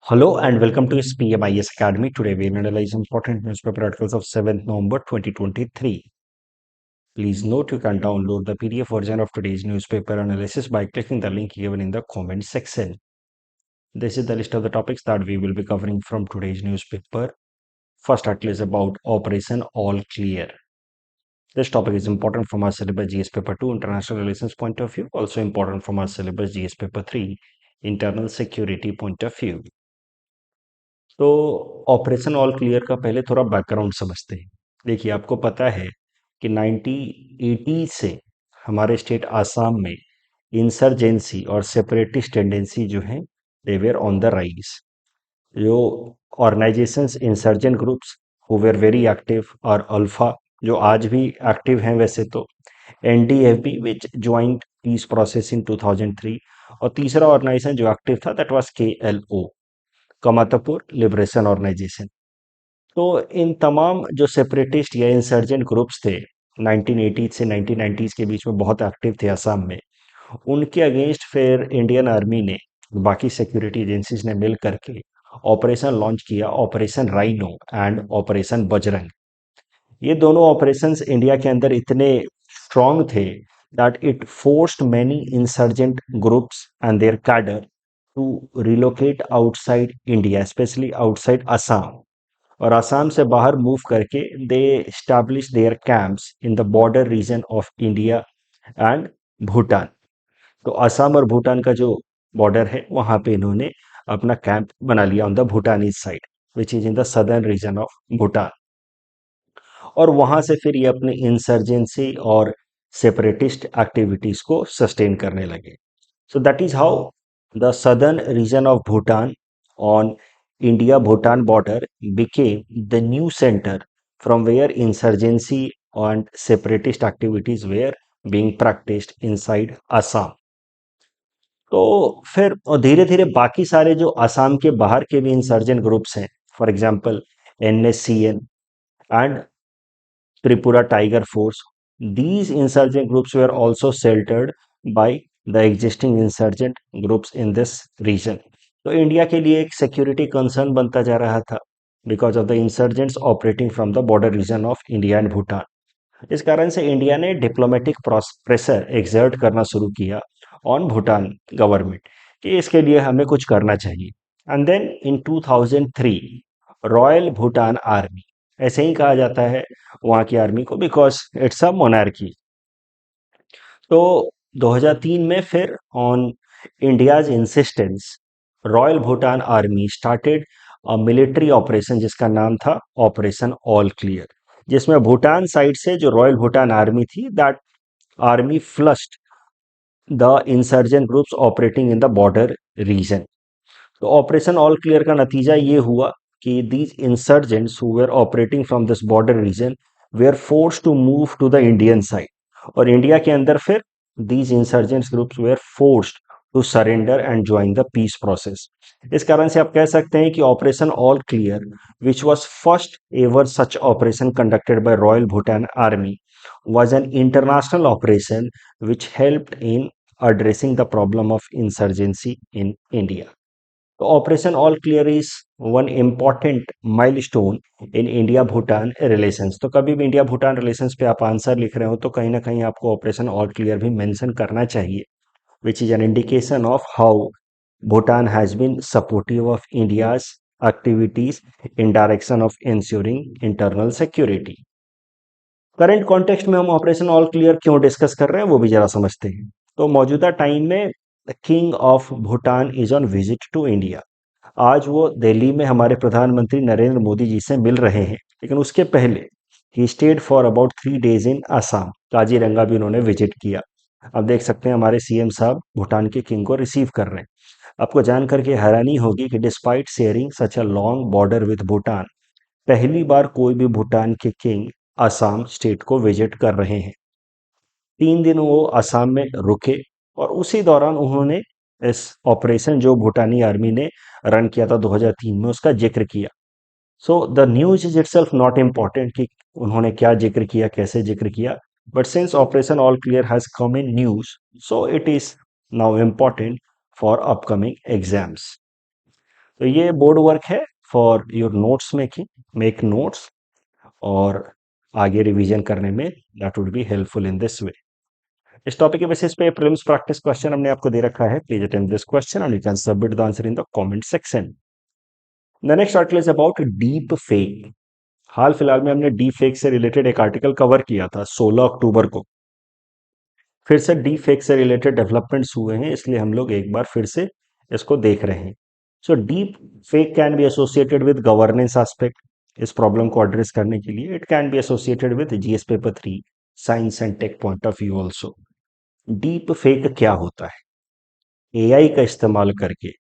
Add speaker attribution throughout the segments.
Speaker 1: Hello and welcome to SPMIS Academy. Today we will analyze important newspaper articles of 7th November 2023. Please note you can download the PDF version of today's newspaper analysis by clicking the link given in the comment section. This is the list of the topics that we will be covering from today's newspaper. First article is about Operation All Clear. This topic is important from our syllabus GS paper 2 international relations point of view, also important from our syllabus GS paper 3 internal security point of view. तो operation all clear का पहले थोड़ा background समझते हैं। देखिए, आपको पता है कि 1980 से हमारे स्टेट आसाम में इंसर्जेंसी और सेपरेटिस्ट टेंडेंसी जो है they were on the rise. जो organisations insurgent groups who were very active और अल्फा जो आज भी एक्टिव हैं वैसे तो NDFB which joint peace process in 2003 और तीसरा ऑर्गेनाइजेशन जो एक्टिव था that was KLO Kamatapur liberation organisation. तो इन तमाम जो सेपरेटिस्ट या इंसर्जेंट ग्रुप्स थे 1980 से 1990s के बीच में बहुत एक्टिव थे असम में, उनके अगेंस्ट फिर इंडियन आर्मी ने बाकी सिक्योरिटी एजेंसीज ने मिल करके ऑपरेशन लॉन्च किया, operation rhino and operation Bajrang. ये दोनों ऑपरेशंस इंडिया के अंदर इतने स्ट्रांग थे that it forced many insurgent groups and their cadre to relocate outside India, especially outside Assam, और आसाम से बाहर मूव करके they establish their camps in the border region of India and Bhutan. तो असम और भूटान का जो बॉर्डर है वहां पे इन्होंने अपना कैंप बना लिया on the Bhutani side which is in the southern region of Bhutan. और वहां से फिर ये अपने इंसर्जेंसी और सेपरेटिस्ट एक्टिविटीज को सस्टेन करने लगे। So that is how the southern region of Bhutan on India Bhutan border became the new center from where insurgency and separatist activities were being practiced inside Assam. तो फिर और धीरे धीरे बाकी सारे जो असम के बाहर के भी इंसर्जेंट ग्रुप्स हैं, for example NSCN and Tripura Tiger Force. These insurgent groups were also sheltered by the existing insurgent groups in this region. तो इंडिया के लिए एक सिक्योरिटी कंसर्न बनता जा रहा था because of the insurgents operating from the border region of India and Bhutan. इस कारण से इंडिया ने डिप्लोमेटिक प्रेशर एक्सर्ट करना शुरू किया ऑन भूटान गवर्नमेंट कि इसके लिए हमें कुछ करना चाहिए। And then in 2003 royal Bhutan army, ऐसे ही कहा जाता है वहां की आर्मी को बिकॉज इट्स अ मोनार्की। तो 2003 में फिर on India's insistence royal Bhutan army started a military operation जिसका नाम था ऑपरेशन ऑल क्लियर, जिसमें भूटान साइड से जो रॉयल भूटान आर्मी थी that army flushed the insurgent groups operating in the border region. तो ऑपरेशन ऑल क्लियर का नतीजा ये हुआ कि these insurgents who were operating from this border region were force to move to the Indian side, और India के अंदर फिर these insurgents groups were forced to surrender and join the peace process. इस कारण से आप कह सकते हैं कि operation all clear which was first ever such operation conducted by royal Bhutan army was an international operation which helped in addressing the problem of insurgency in India. तो operation all clear is one important milestone in India Bhutan relations. तो कभी भी India Bhutan relations पे आप answer लिख रहे हो तो कहीं ना कहीं आपको ऑपरेशन ऑल क्लियर भी मेंशन करना चाहिए, which is an indication of how Bhutan has been supportive of India's activities in direction of ensuring internal security. Current context में हम ऑपरेशन ऑल क्लियर क्यों डिस्कस कर रहे हैं वो भी जरा समझते हैं। तो मौजूदा टाइम में king of Bhutan is on visit to India. आज वो दिल्ली में हमारे प्रधानमंत्री नरेंद्र मोदी जी से मिल रहे हैं, लेकिन उसके पहले he stayed for about 3 days इन आसाम, काजीरंगा भी उन्होंने विजिट किया। अब देख सकते हैं हमारे सीएम साहब भूटान के किंग को रिसीव कर रहे हैं। आपको जान करके हैरानी होगी कि despite sharing such a long border with Bhutan, पहली बार कोई भी भूटान के किंग असम स्टेट को विजिट कर रहे हैं। 3 दिन वो असम में रुके और उसी दौरान उन्होंने इस ऑपरेशन जो भूटानी आर्मी ने रन किया था 2003 में उसका जिक्र किया। So the news is itself not important कि उन्होंने क्या जिक्र किया, कैसे जिक्र किया, but since operation all clear has come in news so it is now important for upcoming exams. तो ये बोर्ड वर्क है for your notes making, make notes, और आगे रिवीजन करने में that would be helpful in this way. इस topic के basis पे प्रीलिम्स प्रैक्टिस क्वेश्चन हमने आपको दे रखा है। Please attend this question and you can submit the answer in the comment section. The next article is about deep fake. हाल फिलहाल में हमने डीप फेक से रिलेटेड एक आर्टिकल कवर किया था 16 अक्टूबर को। फिर से डीप फेक से रिलेटेड डेवलपमेंट्स हुए हैं, इसलिए हम लोग एक बार फिर से इसको देख रहे हैं। So deep fake can be associated with governance aspect. इस प्रॉब्लम को एड्रेस करने के लिए it can be associated with GS paper 3 science and tech point of view also. Deep fake क्या होता है? एआई का इस्तेमाल करके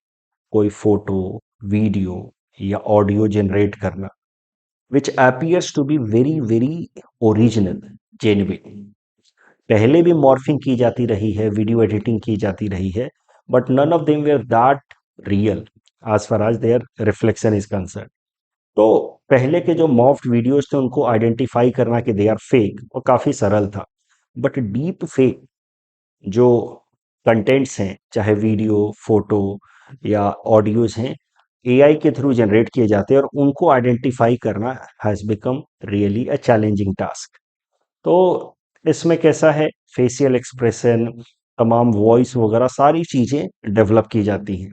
Speaker 1: कोई फोटो, वीडियो या ऑडियो जनरेट करना which appears to be very very original, genuine. पहले भी मॉर्फिंग की जाती रही है, वीडियो एडिटिंग की जाती रही है, but none of them were that real as far as their reflection is concern. तो पहले के जो मॉफ्ड वीडियोस थे उनको आइडेंटिफाई करना कि दे आर फेक वो काफी सरल था। बट डीप फेक जो कंटेंट्स हैं, चाहे वीडियो, फोटो या ऑडियोज हैं, एआई के थ्रू जनरेट किए जाते हैं और उनको आइडेंटिफाई करना has become really a challenging task. तो इसमें कैसा है, फेशियल एक्सप्रेशन, तमाम वॉइस वगैरह सारी चीजें डेवलप की जाती हैं।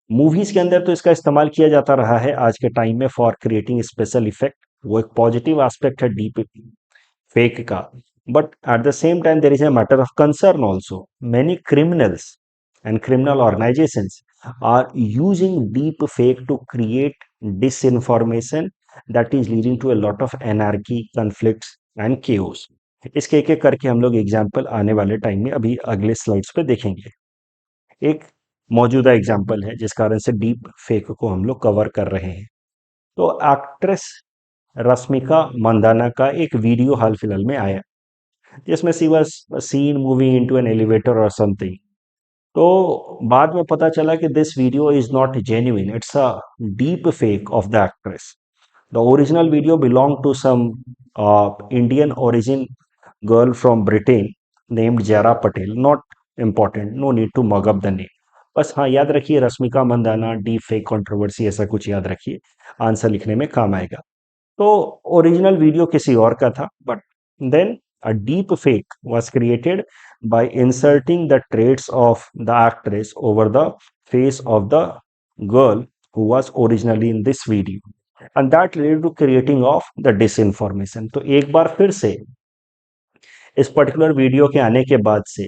Speaker 1: मूवीज के अंदर तो इसका इस्तेमाल किया जाता रहा है आज के टाइम में फॉर क्रिएटिंग स्पेशल इफेक्ट। वो एक पॉजिटिव एस्पेक्ट है डीप फेक का। But at the same time there is a matter of concern also. Many criminals and criminal organizations are using deep fake to create disinformation that is leading to a lot of anarchy, conflicts and chaos. इसके एक एक करके हम लोग example आने वाले time में अभी अगले स्लाइड्स पे देखेंगे। एक मौजूदा एग्जाम्पल है जिस कारण से डीप फेक को हम लोग कवर कर रहे हैं। तो एक्ट्रेस रश्मिका मंदाना का एक वीडियो हाल फिलहाल में आया जिसमें she was seen moving into an elevator और समथिंग। तो बाद में पता चला कि this video is not genuine, it's a deep fake of the actress. The original video belong to some Indian origin girl from Britain named Zara Patel. Not important, no need to mug up the name. बस हाँ, याद रखिए Rashmika Mandanna deep fake controversy, ऐसा कुछ याद रखिए, answer लिखने में काम आएगा। तो ओरिजिनल वीडियो किसी और का था, but then a deep fake was created by inserting the traits of the actress over the face of the girl who was originally in this video, and that led to creating of the disinformation। तो एक बार फिर से इस particular video के आने के बाद से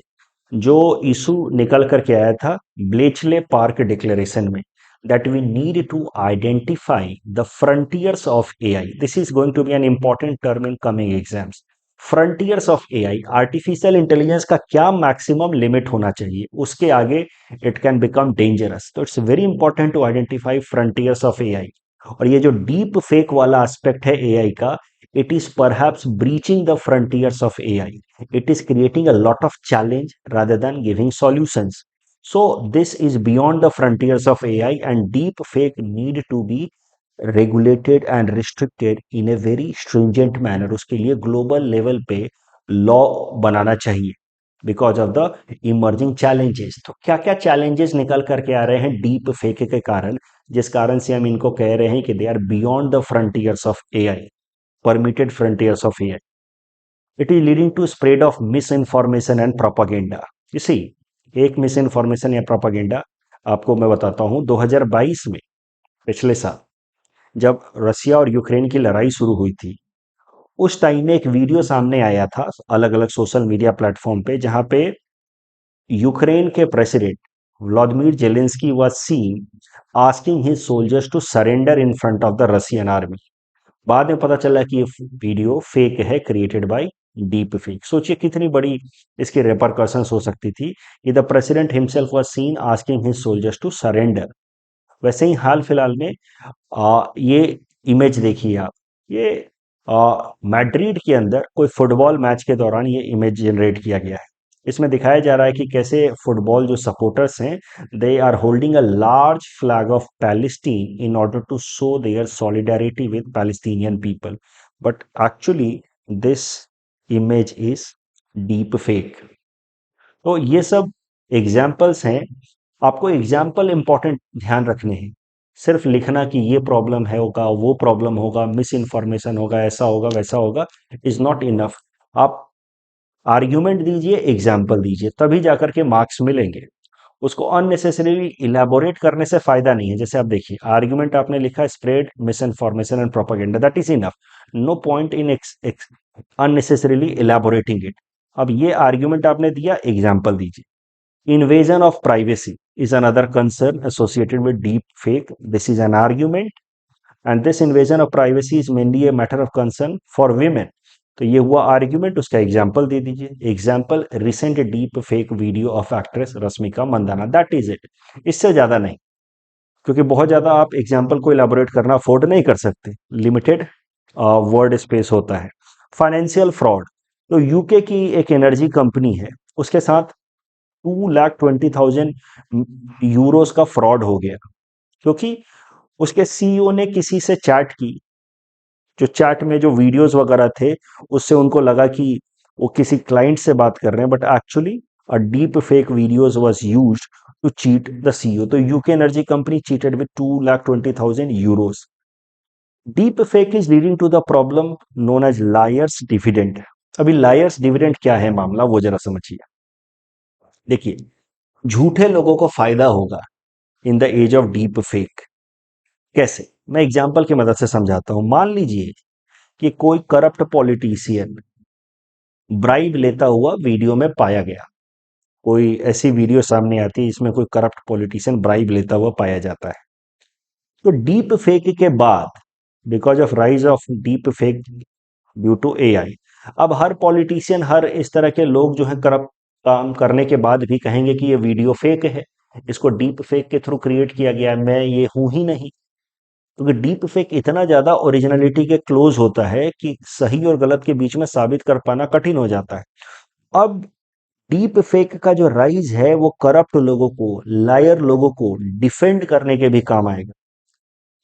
Speaker 1: जो इशू निकल करके आया था ब्लेचले पार्क डिक्लेरेशन में, that we need to identify the frontiers of AI. This is going to be an important term in coming exams. Frontiers of AI, artificial intelligence का क्या मैक्सिमम लिमिट होना चाहिए, उसके आगे इट कैन बिकम डेंजरस। तो it's very important to identify frontiers of AI. और ये जो डीप फेक वाला एस्पेक्ट है एआई का, it is perhaps breaching the frontiers of AI. It is creating a lot of challenge rather than giving solutions. So this is beyond the frontiers of AI, and deep fake need to be regulated and restricted in a very stringent manner। उसके लिए global level पे law बनाना चाहिए because of the emerging challenges. तो क्या क्या challenges निकल करके आ रहे हैं डीप फेक के कारण, जिस कारण से हम इनको कह रहे हैं कि they are beyond the frontiers of AI, permitted frontiers of AI. It is leading to spread of misinformation and propaganda. You see, एक मिस इन्फॉर्मेशन या प्रोपागेंडा आपको मैं बताता हूं। 2022 में, पिछले साल, जब रसिया और यूक्रेन की लड़ाई शुरू हुई थी, उस टाइम में एक वीडियो सामने आया था अलग अलग सोशल मीडिया प्लेटफॉर्म पे, जहां पे यूक्रेन के president Vladimir Zelensky was seen asking his soldiers to surrender in front of the Russian army. बाद में पता चला कि ये वीडियो फेक है, क्रिएटेड बाय डीप फेक। सोचिए कितनी बड़ी इसकी रेपरकशंस हो सकती थी कि the president himself was seen asking his soldiers to surrender. वैसे ही हाल फिलहाल में ये इमेज देखिए आप, ये मैड्रिड के अंदर कोई फुटबॉल मैच के दौरान ये इमेज जनरेट किया गया है। इसमें दिखाया जा रहा है कि कैसे फुटबॉल जो सपोर्टर्स हैं, they are holding a large flag of Palestine in order to show their solidarity with Palestinian people. But actually this image is deep fake. तो ये सब एग्जाम्पल्स हैं, आपको एग्जाम्पल इंपॉर्टेंट ध्यान रखने हैं। सिर्फ लिखना कि ये प्रॉब्लम है होगा, वो प्रॉब्लम होगा, मिस इन्फॉर्मेशन होगा, ऐसा होगा वैसा होगा, इज नॉट इनफ। आप आर्ग्यूमेंट दीजिए, एग्जाम्पल दीजिए, तभी जाकर के मार्क्स मिलेंगे। उसको अननेसेसरीली इलेबोरेट करने से फायदा नहीं है। जैसे आप देखिए, आर्ग्यूमेंट आपने लिखा spread misinformation and propaganda, that is enough. No point in unnecessarily elaborating it. अब ये आर्ग्यूमेंट आपने दिया, एग्जाम्पल दीजिए। Invasion of privacy is another concern associated with deep fake. This is an argument, and this invasion of privacy is mainly a matter of concern for women. तो ये हुआ argument, उसका example दे दीजिए। Example, recent deep fake video of actress Rashmika Mandanna, that is it. इससे ज्यादा नहीं, क्योंकि बहुत ज्यादा आप एग्जाम्पल को इलाबोरेट करना अफोर्ड नहीं कर सकते, लिमिटेड वर्ड स्पेस होता है। फाइनेंशियल फ्रॉड, तो यूके की एक एनर्जी कंपनी है, उसके साथ 2,20,000 यूरोस का फ्रॉड हो गया, क्योंकि उसके सीईओ ने किसी से चैट की, जो चैट में जो वीडियोस वगैरह थे, उससे उनको लगा कि वो किसी क्लाइंट से बात कर रहे हैं, but actually a deep fake videos was used to cheat the CEO. तो UK energy company cheated with 2,20,000 euros. Deep fake is leading to the problem known as liars dividend. अभी लायर्स डिविडेंड क्या है मामला, वो जरा समझिए। देखिए, झूठे लोगों को फायदा होगा in the age of deep fake. कैसे, मैं एग्जाम्पल की मदद से समझाता हूं। मान लीजिए कि कोई करप्ट पॉलिटिशियन ब्राइब लेता हुआ वीडियो में पाया गया। कोई ऐसी वीडियो सामने आती है जिसमें कोई करप्ट पॉलिटिशियन ब्राइब लेता हुआ पाया जाता है। तो डीप फेक के बाद, because of rise of deep fake due to AI, अब हर पॉलिटिशियन, हर इस तरह के लोग जो है करप्ट काम करने के बाद भी कहेंगे कि ये वीडियो फेक है, इसको डीप फेक के थ्रू क्रिएट किया गया है, मैं ये हूं ही नहीं। क्योंकि डीप फेक इतना ज्यादा ओरिजिनलिटी के क्लोज होता है कि सही और गलत के बीच में साबित कर पाना कठिन हो जाता है। अब डीप फेक का जो राइज है वो करप्ट लोगों को, लायर लोगों को डिफेंड करने के भी काम आएगा।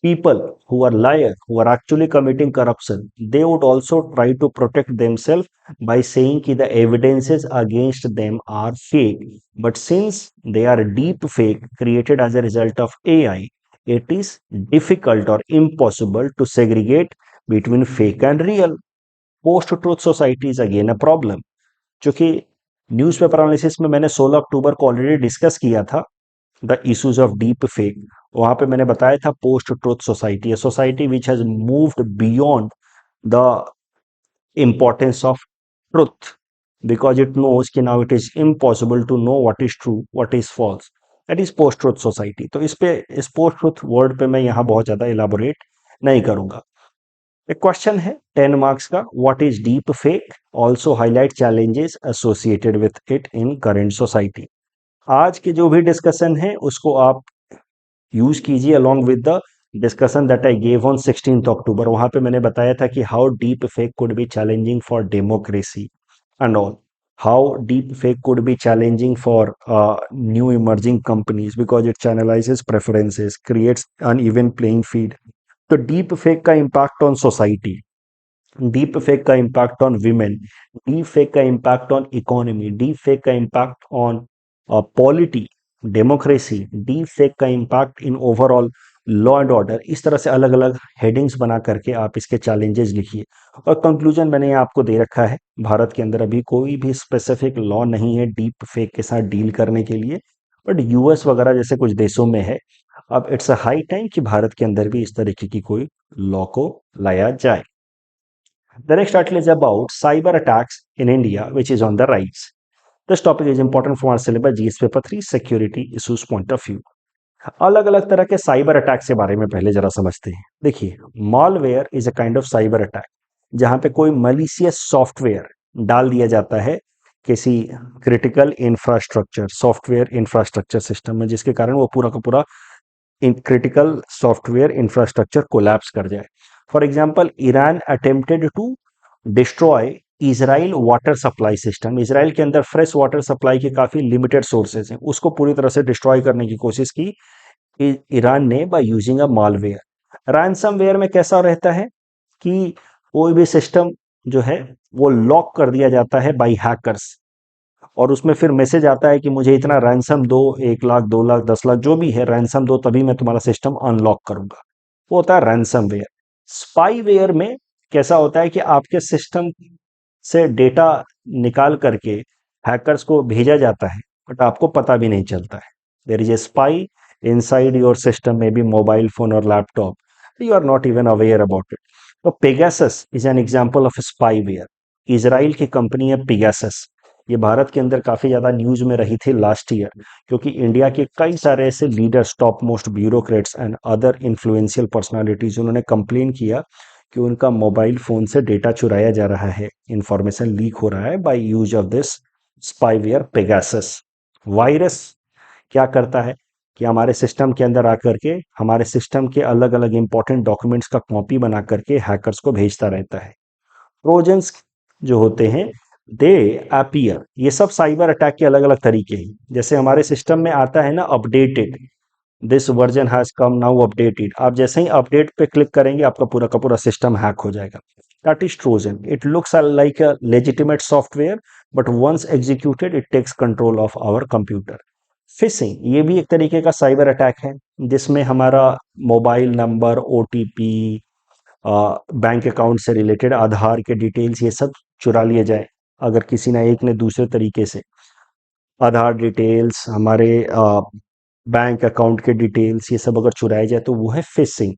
Speaker 1: People who are liars, who are actually committing corruption, they would also try to protect themselves by saying that the evidences against them are fake. But since they are deep fake created as a result of AI, it is difficult or impossible to segregate between fake and real. Post-truth society is again a problem. चूंकि newspaper analysis में मैंने 16 अक्टूबर को already discuss किया था the issues of deep fake. वहां पे मैंने बताया था post truth society, a society which has moved beyond the importance of truth because it knows कि now it is impossible to know what is true, what is false. That is post truth society. तो इस post truth word पे मैं यहाँ बहुत ज्यादा elaborate नहीं करूंगा। एक क्वेश्चन है 10 मार्क्स का, what is deep fake, also highlight challenges associated with it in current society. आज के जो भी डिस्कशन है उसको आप यूज कीजिए along with the discussion that I gave on 16th अक्टूबर। वहां पे मैंने बताया था कि how deep fake could be challenging for democracy and all, how deep fake could be challenging for new emerging companies because it channelizes preferences, creates uneven playing field। तो deep fake का impact on society, deep fake का impact on women, deep fake का impact on economy, deep fake का impact on polity, democracy, deep fake का impact in overall law and order. इस तरह से अलग अलग हेडिंग्स बना करके आप इसके चैलेंजेस लिखिए। और कंक्लूजन मैंने यहाँ आपको दे रखा है, भारत के अंदर अभी कोई भी स्पेसिफिक लॉ नहीं है डीप फेक के साथ डील करने के लिए, बट यूएस वगैरह जैसे कुछ देशों में है। अब इट्स अ हाई टाइम कि भारत के अंदर भी इस तरीके की कोई लॉ को लाया जाए। The next article is about cyber attacks in India, which is on the rise. This topic is important for our syllabus GS paper 3 security issues point of view. अलग अलग तरह के साइबर अटैक के बारे में पहले जरा समझते हैं। देखिए, malware is a kind of cyber attack, जहां पे कोई मलिशियस सॉफ्टवेयर डाल दिया जाता है किसी critical infrastructure, software infrastructure system में, जिसके कारण वो पूरा का पूरा क्रिटिकल सॉफ्टवेयर इंफ्रास्ट्रक्चर कोलैप्स कर जाए। For example, Iran attempted to destroy Israel water supply system. Israel के अंदर फ्रेश वाटर सप्लाई के काफी लिमिटेड सोर्सेज हैं, उसको पूरी तरह से डिस्ट्रॉय करने की कोशिश की ईरान ने by using a malware. Ransomware में कैसा रहता है कि कोई भी सिस्टम जो है वो लॉक कर दिया जाता है बाय हैकर्स, और उसमें फिर मैसेज आता है कि मुझे इतना रैंसम दो, 1 लाख, 2 लाख, 10 लाख, जो भी है रैंसम दो, तभी मैं तुम्हारा सिस्टम अनलॉक करूंगा। वो होता है रैंसमवेयर। स्पाईवेयर में कैसा होता है कि आपके सिस्टम से डेटा निकाल करके हैकर्स को भेजा जाता है, बट आपको पता भी नहीं चलता है। There is a spy inside your system, maybe mobile phone और laptop, you are not even aware about it. तो Pegasus is an example of spyware. Israel की कंपनी है पेगासस। ये भारत के अंदर काफी ज्यादा न्यूज में रही थी लास्ट ईयर, क्योंकि इंडिया के कई सारे ऐसे leaders, top most bureaucrats and other influential personalities, उन्होंने कंप्लेन किया कि उनका मोबाइल फोन से डेटा चुराया जा रहा है, इंफॉर्मेशन लीक हो रहा है by use of this spyware Pegasus. Virus क्या करता है कि हमारे सिस्टम के अंदर आकर के हमारे सिस्टम के अलग अलग इंपॉर्टेंट डॉक्यूमेंट्स का कॉपी बना करके हैकर्स को भेजता रहता है। ट्रोजन्स जो होते हैं, दे अपीयर, ये सब साइबर अटैक के अलग अलग तरीके हैं। जैसे हमारे सिस्टम में आता है ना updated, this version has come now updated, आप जैसे ही अपडेट पे क्लिक करेंगे आपका पूरा का पूरा सिस्टम हैक हो जाएगा। That is Trojan. It looks like a legitimate software, but once executed it takes control of our computer. Phishing ये भी एक तरीके का साइबर अटैक है, जिसमें हमारा mobile number, OTP, bank account से रिलेटेड आधार के डिटेल्स, ये सब चुरा लिए जाए। अगर किसी ने एक ने दूसरे तरीके से आधार डिटेल्स, हमारे बैंक अकाउंट के डिटेल्स, ये सब अगर चुराए जाए तो वो है फिशिंग।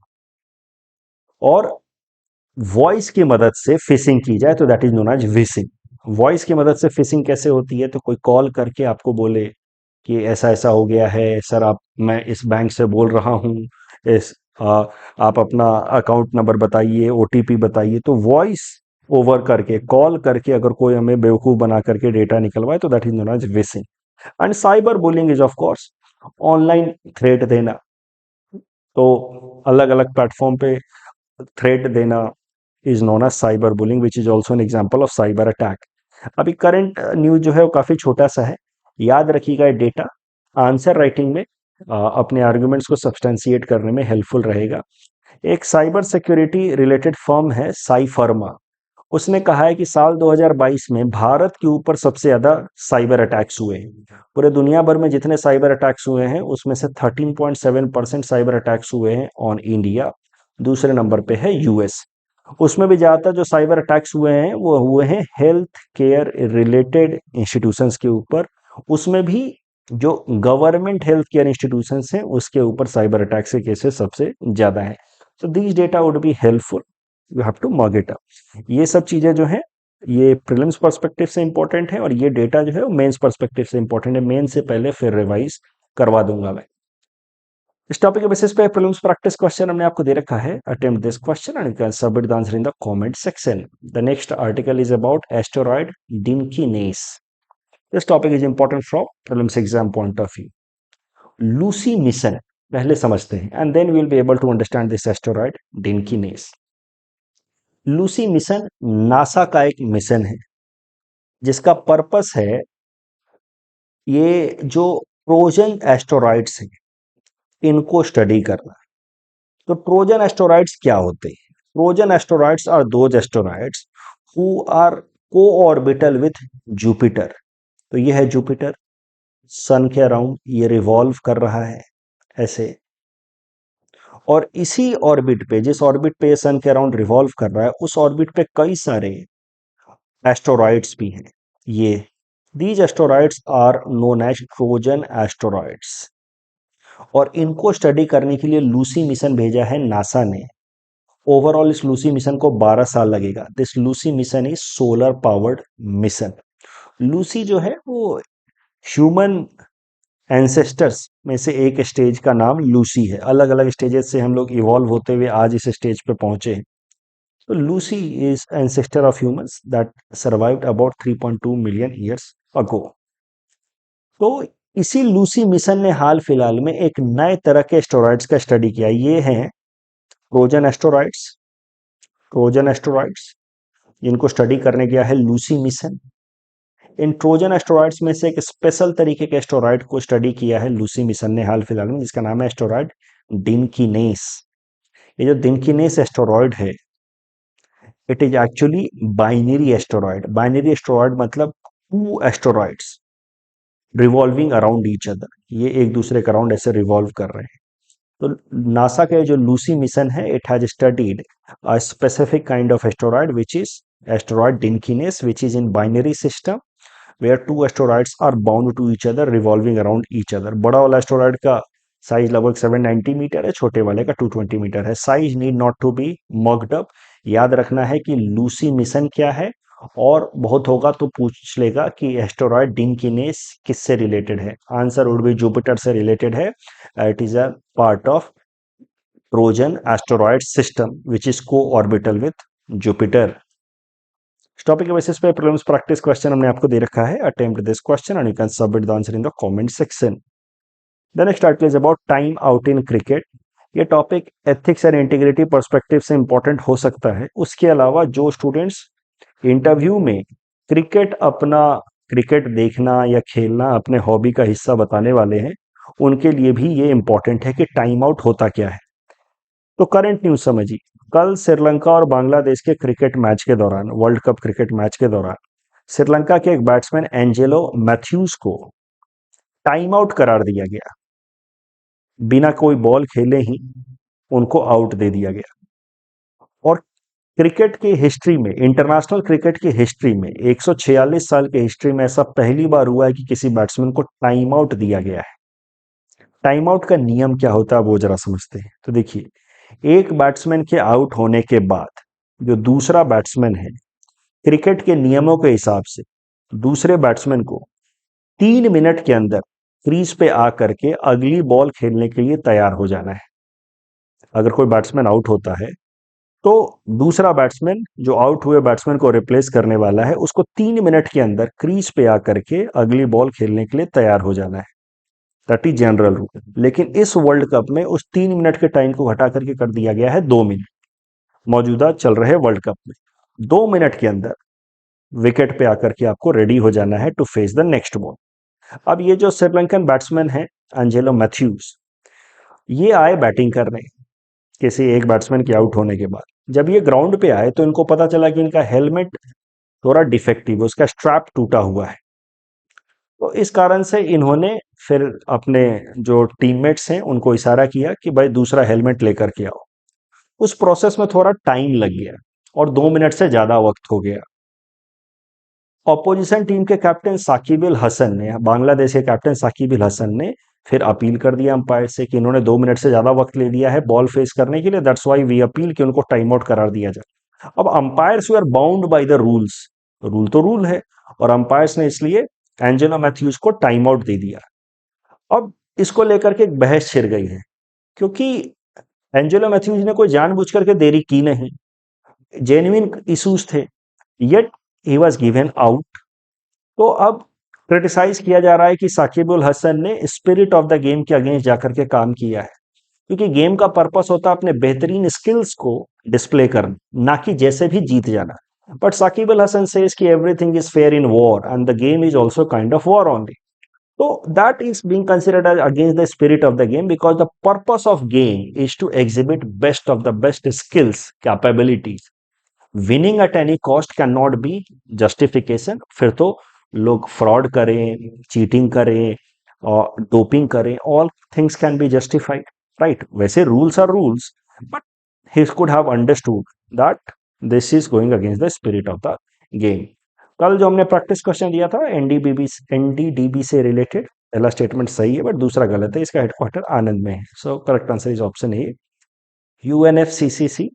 Speaker 1: और वॉइस की मदद से फिशिंग की जाए तो that is known as vishing. Voice की मदद से फिशिंग कैसे होती है, तो कोई कॉल करके आपको बोले कि ऐसा ऐसा हो गया है सर, आप, मैं इस बैंक से बोल रहा हूँ, इस आप अपना अकाउंट नंबर बताइए, ओटीपी बताइए। तो वॉइस ओवर करके, कॉल करके अगर कोई हमें बेवकूफ बना करके डेटा निकलवाए तो that is known as vishing. And cyber bullying is of course online threat देना। तो अलग अलग प्लेटफॉर्म पे थ्रेट देना is known as cyber bullying, which is also an example of cyber attack. अभी करंट न्यूज जो है वो काफी छोटा सा है, याद रखिएगा डेटा आंसर राइटिंग में अपने आर्ग्यूमेंट्स को सब्सटेंशिएट करने में हेल्पफुल रहेगा। एक साइबर सिक्योरिटी रिलेटेड फर्म है साइफर्मा, उसने कहा है कि साल 2022 में भारत के ऊपर सबसे ज्यादा साइबर अटैक्स हुए हैं। पूरे दुनिया भर में जितने साइबर अटैक्स हुए हैं उसमें से 13.7% साइबर अटैक्स हुए हैं ऑन इंडिया। दूसरे नंबर पे है यूएस। उसमें भी ज्यादातर जो साइबर अटैक्स हुए हैं वो हुए हैं हेल्थ केयर रिलेटेड इंस्टीट्यूशंस के ऊपर। उसमें भी जो गवर्नमेंट हेल्थ केयर इंस्टीट्यूशंस हैं उसके ऊपर साइबर अटैक्स के केसेस सबसे ज्यादा हैं। तो these data would be helpful, you have to mug it up. ये सब चीजें जो है ये प्रीलिम्स पर्सपेक्टिव से इंपॉर्टेंट है, और ये डेटा जो है वो मेंस पर्सपेक्टिव से इंपॉर्टेंट है। मेन से पहले फिर रिवाइज करवा दूंगा मैं। इस टॉपिक के बेसिस पे प्रीलिम्स प्रैक्टिस क्वेश्चन हमने आपको दे रखा है। Attempt this question and you can submit the answer in the comment section. The next article is about asteroid Dinkinesh. This topic is important from prelims exam point of view. Lucy mission पहले समझते हैं and then we will be able to understand this asteroid Dinkinesh. Lucy mission NASA का एक mission है जिसका purpose है ये जो ट्रोजन एस्टेरॉइड्स हैं इनको स्टडी करना। तो ट्रोजन एस्टेरॉइड्स क्या होते हैं? Trojan asteroids are those asteroids who are co orbital with Jupiter. तो ये है जुपिटर, सन के अराउंड ये रिवॉल्व कर रहा है ऐसे। और इसी ऑर्बिट पे, जिस ऑर्बिट पे ये सन के अराउंड रिवॉल्व कर रहा है, उस ऑर्बिट पे कई सारे एस्टेरॉइड्स भी हैं। ये these asteroids are known as Trojan asteroids. और इनको स्टडी करने के लिए लूसी मिशन भेजा है नासा ने। ओवरऑल इस लूसी मिशन को 12 साल लगेगा। This Lucy mission is solar powered mission. Lucy जो है वो ह्यूमन एंसेस्टर्स में से एक स्टेज का नाम लूसी है। अलग अलग स्टेजेस से हम लोग इवॉल्व होते हुए आज इस स्टेज पे पहुंचे हैं। तो Lucy is ancestor of humans that survived about 3.2 million years ago. तो इसी लूसी मिशन ने हाल फिलहाल में एक नए तरह के एस्टेरॉइड्स का स्टडी किया। ये हैं ट्रोजन एस्टेरॉइड्स। ट्रोजन एस्टेरॉइड्स जिनको स्टडी करने गया है लूसी मिशन। इन ट्रोजन एस्टेरॉइड्स में से एक स्पेशल तरीके के एस्टेरॉइड को स्टडी किया है लूसी मिशन ने हाल फिलहाल में, जिसका नाम है एस्टेरॉइड डिनकीनेस। ये जो डिनकीनेस एस्टेरॉइड है, it is actually binary asteroid. Binary asteroid मतलब two asteroids, revolving around each other, ये एक दूसरे के अराउंड ऐसे रिवॉल्व कर रहे हैं। तो नासा का जो लूसी मिशन है, it has studied a specific kind of asteroid which is asteroid Dinkinesh, which is in binary system where two asteroids are bound to each other revolving around each other। बड़ा वाला asteroid का size लगभग 790 metre है, छोटे वाले का 220 metre है। Size need not to be mocked up. याद रखना है कि लूसी मिशन क्या है, और बहुत होगा तो पूछ लेगा कि एस्टेरॉयड डिनकिनेस किससे रिलेटेड है। आंसर वुड बी जुपिटर से रिलेटेड है। It is a part of Trojan asteroid system which is co orbital with Jupiter. इस टॉपिक के बेसिस पे प्रीलिम्स प्रैक्टिस क्वेश्चन हमने आपको दे रखा है। Attempt this question and you can submit the answer in the comment section. The next article is about time out in cricket. ये topic ethics and integrity perspective से important हो सकता है। उसके अलावा जो स्टूडेंट्स इंटरव्यू में क्रिकेट देखना या खेलना अपने हॉबी का हिस्सा बताने वाले हैं, उनके लिए भी ये इंपॉर्टेंट है कि टाइम आउट होता क्या है। तो करंट न्यूज समझिए। कल श्रीलंका और बांग्लादेश के क्रिकेट मैच के दौरान, वर्ल्ड कप क्रिकेट मैच के दौरान, श्रीलंका के एक बैट्समैन एंजेलो मैथ्यूज को टाइम आउट करार दिया गया। बिना कोई बॉल खेले ही उनको आउट दे दिया गया। और क्रिकेट की हिस्ट्री में, इंटरनेशनल क्रिकेट की हिस्ट्री में, 146 साल की हिस्ट्री में ऐसा पहली बार हुआ है कि किसी बैट्समैन को टाइम आउट दिया गया है। टाइम आउट का नियम क्या होता है वो जरा समझते हैं। तो देखिए, एक बैट्समैन के आउट होने के बाद जो दूसरा बैट्समैन है, क्रिकेट के नियमों के हिसाब से दूसरे बैट्समैन को 3 मिनट के अंदर क्रीज पे आकर के अगली बॉल खेलने के लिए तैयार हो जाना है। अगर कोई बैट्समैन आउट होता है तो दूसरा बैट्समैन जो आउट हुए बैट्समैन को रिप्लेस करने वाला है, उसको 3 मिनट के अंदर क्रीज पे आकर के अगली बॉल खेलने के लिए तैयार हो जाना है। That is general rule. लेकिन इस वर्ल्ड कप में उस 3 मिनट के टाइम को घटा करके कर दिया गया है 2 मिनट। मौजूदा चल रहे वर्ल्ड कप में 2 मिनट के अंदर विकेट पे आकर के आपको रेडी हो जाना है to face the next ball. अब ये जो श्रीलंकन बैट्समैन है एंजेलो मैथ्यूज, ये आए बैटिंग करने किसी एक बैट्समैन के आउट होने के बाद। जब ये ग्राउंड पे आए तो इनको पता चला कि इनका हेलमेट थोड़ा डिफेक्टिव है, उसका स्ट्रैप टूटा हुआ है। तो इस कारण से इन्होंने फिर अपने जो टीममेट्स हैं उनको इशारा किया कि भाई दूसरा हेलमेट लेकर के आओ। उस प्रोसेस में थोड़ा टाइम लग गया और 2 मिनट से ज्यादा वक्त हो गया। ऑपोजिशन टीम के कैप्टन साकिब अल हसन ने, बांग्लादेश के कैप्टन साकिब अल हसन ने फिर अपील कर दिया अंपायर से कि इन्होंने 2 मिनट से ज्यादा वक्त ले लिया है बॉल फेस करने के लिए। दैट्स वाई वी अपील कि उनको टाइम आउट करार दिया जाए। अब umpires we are bound by the rules. Rule तो रूल है, और अंपायर्स ने इसलिए एंजेलो मैथ्यूज को टाइम आउट दे दिया। अब इसको लेकर के एक बहस छिड़ गई है, क्योंकि एंजेलो मैथ्यूज ने कोई जानबूझ करके देरी की नहीं, जेन्युइन इश्यूज थे, yet he was given out. तो अब क्रिटिसाइज किया जा रहा है कि साकिब उल हसन ने स्पिरिट ऑफ द गेम के अगेंस्ट जाकर के काम किया है, क्योंकि गेम का पर्पस होता है अपने बेहतरीन स्किल्स को डिस्प्ले करना, ना कि जैसे भी जीत जाना। बट साकिब अल हसन सेज कि everything is fair in war and the game is also kind of war only. So that is being considered as against the spirit of the game, because the purpose of game is to exhibit best of the best skills, capabilities. Winning at any cost cannot be justification। फिर तो लोग fraud करें, cheating करें और doping करें, all things can be justified, right. वैसे rules are rules, but he could have understood that this is going against the spirit of the game. कल जो हमने प्रैक्टिस क्वेश्चन दिया था एनडीडीबी से रिलेटेड, पहला स्टेटमेंट सही है बट दूसरा गलत है। इसका हेडक्वार्टर आनंद में है। So correct answer is option A, UNFCCC.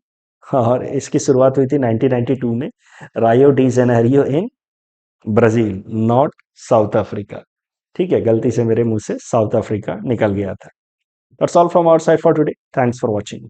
Speaker 1: और इसकी शुरुआत हुई थी 1992 में, रायो de Janeiro in Brazil, not south Africa. ठीक है, गलती से मेरे मुंह से साउथ अफ्रीका निकल गया था। That's all from our side for today. Thanks for watching.